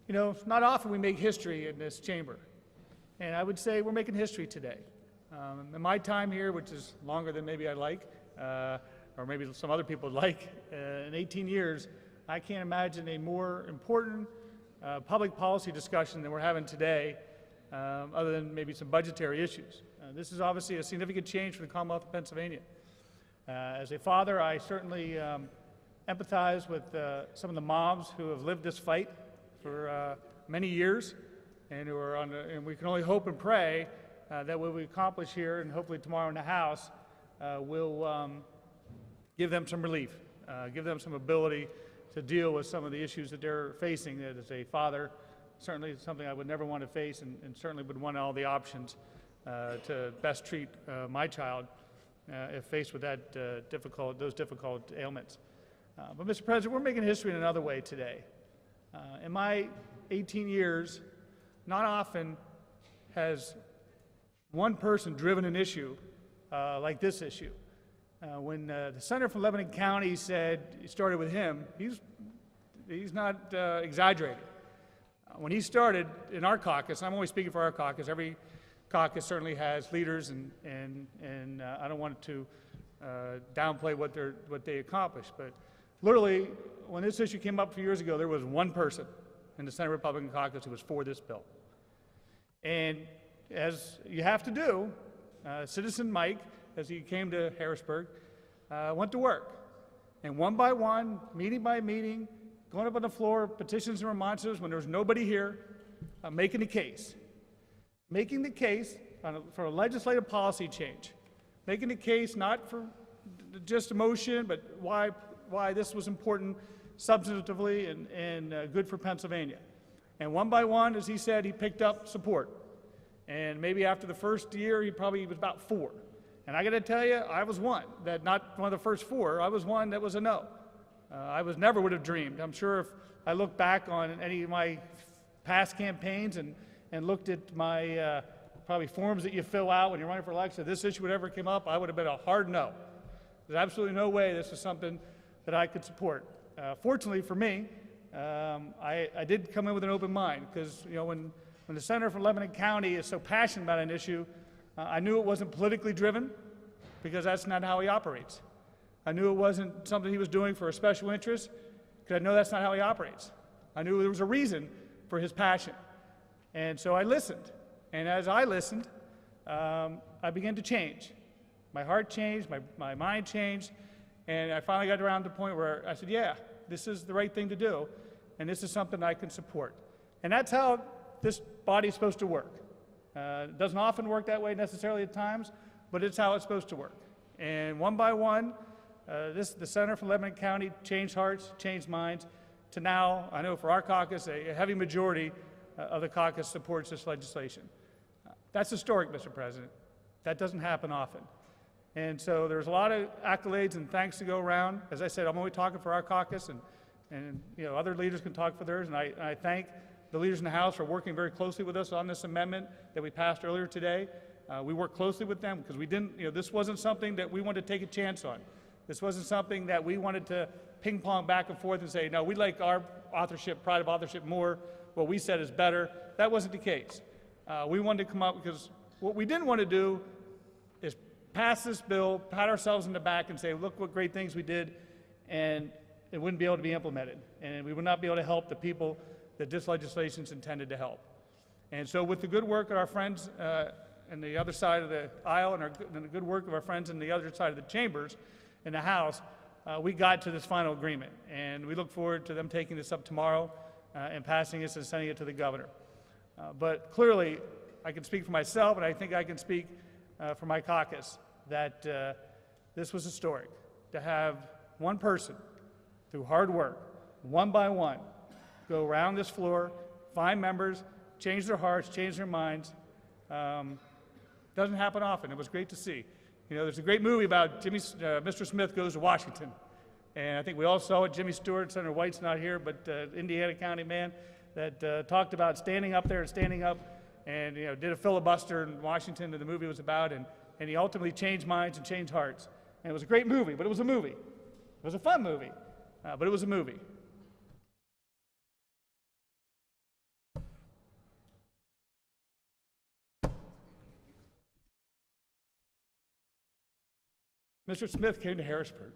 You know, not often we make history in this chamber, and I would say we're making history today. In my time here, which is longer than maybe I'd like, or maybe some other people would like, in 18 years, I can't imagine a more important public policy discussion than we're having today, other than maybe some budgetary issues. This is obviously a significant change for the Commonwealth of Pennsylvania. As a father, I certainly empathize with some of the moms who have lived this fight for many years, and who are and we can only hope and pray that what we accomplish here and hopefully tomorrow in the House will give them some relief, give them some ability to deal with some of the issues that they're facing. That as a father, certainly something I would never want to face, and certainly would want all the options to best treat my child if faced with that those difficult ailments. But Mr. President, we're making history in another way today. In my 18 years, not often has one person driven an issue like this issue. When the senator from Lebanon County said it started with him, he's not exaggerating. When he started in our caucus, I'm only speaking for our caucus, every caucus certainly has leaders, and I don't want to downplay what they accomplished, but literally, when this issue came up a few years ago, there was one person in the Senate Republican caucus who was for this bill. And as you have to do, Citizen Mike, as he came to Harrisburg, went to work. And one by one, meeting by meeting, going up on the floor, petitions and remonstrances when there was nobody here, making the case. Making the case for a legislative policy change. Making the case not for just emotion, but why this was important substantively and good for Pennsylvania. And one by one, as he said, he picked up support. And maybe after the first year, he was about 4. And I got to tell you, I was one, that not one of the first 4, I was one that was a no. I never would have dreamed. I'm sure if I look back on any of my past campaigns and looked at my probably forms that you fill out when you're running for election, if this issue would ever come up, I would have been a hard no. There's absolutely no way this is something that I could support. Fortunately for me, I did come in with an open mind, because you know, when the senator from Lebanon County is so passionate about an issue, I knew it wasn't politically driven, because that's not how he operates. I knew it wasn't something he was doing for a special interest, because I know that's not how he operates. I knew there was a reason for his passion. And so I listened. And as I listened, I began to change. My heart changed, my mind changed, and I finally got around to the point where I said, yeah, this is the right thing to do, and this is something I can support. And that's how this body is supposed to work. It doesn't often work that way necessarily at times, but it's how it's supposed to work. And one by one, the senator from Lebanon County changed hearts, changed minds, to now, I know for our caucus, a heavy majority of the caucus supports this legislation. That's historic, Mr. President. That doesn't happen often. And so there's a lot of accolades and thanks to go around. As I said, I'm only talking for our caucus, and you know, other leaders can talk for theirs, and I thank the leaders in the House for working very closely with us on this amendment that we passed earlier today. We worked closely with them because we didn't, you know, this wasn't something that we wanted to take a chance on. This wasn't something that we wanted to ping pong back and forth and say, no, we like our authorship, pride of authorship more. What we said is better. That wasn't the case. We wanted to come up, because what we didn't want to do is pass this bill, pat ourselves in the back and say, look what great things we did, and it wouldn't be able to be implemented. And we would not be able to help the people that this legislation is intended to help. And so with the good work of our friends on the other side of the aisle, and the good work of our friends on the other side of the chambers in the House, we got to this final agreement. And we look forward to them taking this up tomorrow and passing this and sending it to the governor. But clearly, I can speak for myself, and I think I can speak for my caucus, that this was historic. To have one person, through hard work, one by one, go around this floor, find members, change their hearts, change their minds, doesn't happen often. It was great to see. You know, there's a great movie about Mr. Smith Goes to Washington. And I think we all saw it. Jimmy Stewart, Senator White's not here, but Indiana County man that talked about standing up there and standing up, and you know, did a filibuster in Washington that the movie was about, and he ultimately changed minds and changed hearts. And it was a great movie, but it was a movie. It was a fun movie, but it was a movie. Mr. Smith came to Harrisburg.